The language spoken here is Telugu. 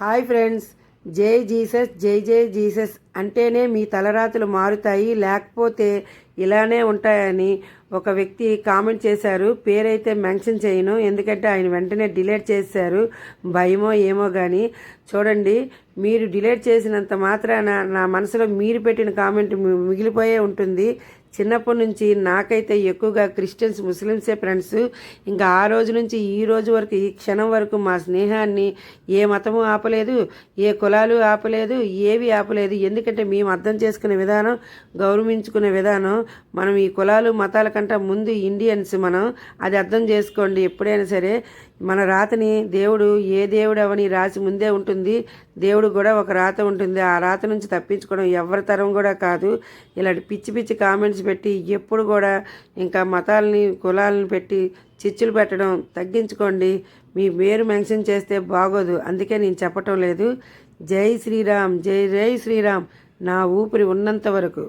హాయ్ ఫ్రెండ్స్, జై జీసస్ జై జై జీసస్ అంటేనే మీ తలరాతులు మారుతాయి, లేకపోతే ఇలానే ఉంటాయని ఒక వ్యక్తి కామెంట్ చేశారు. పేరైతే మెన్షన్ చేయను, ఎందుకంటే ఆయన వెంటనే డిలీట్ చేశారు. భయమో ఏమో కానీ చూడండి, మీరు డిలీట్ చేసినంత మాత్రాన నా మనసులో మీరు పెట్టిన కామెంట్ మిగిలిపోయే ఉంటుంది. చిన్నప్పటి నుంచి నాకైతే ఎక్కువగా క్రిస్టియన్స్, ముస్లిమ్సే ఫ్రెండ్స్. ఇంకా ఆ రోజు నుంచి ఈ రోజు వరకు, ఈ క్షణం వరకు మా స్నేహాన్ని ఏ మతము ఆపలేదు, ఏ కులాలు ఆపలేదు, ఏవి ఆపలేదు. ఎందుకంటే మేము అర్థం చేసుకునే విధానం, గౌరవించుకునే విధానం, మనం ఈ కులాలు మతాల కంటే ముందు ఇండియన్స్ మనం. అది అర్థం చేసుకోండి. ఎప్పుడైనా సరే మన రాతని దేవుడు, ఏ దేవుడు అవని రాసి ముందే ఉంటుంది. దేవుడు కూడా ఒక రాత ఉంటుంది. ఆ రాత నుంచి తప్పించుకోవడం ఎవరి తరం కూడా కాదు. ఇలాంటి పిచ్చి పిచ్చి కామెంట్స్ పెట్టి ఎప్పుడు కూడా ఇంకా మతాలని, కులాలను పెట్టి చిచ్చులు పెట్టడం తగ్గించుకోండి. మీ పేరు మెన్షన్ చేస్తే బాగోదు, అందుకే నేను చెప్పటం లేదు. జై శ్రీరామ్, జై జై శ్రీరామ్, నా ఊపిరి ఉన్నంత వరకు.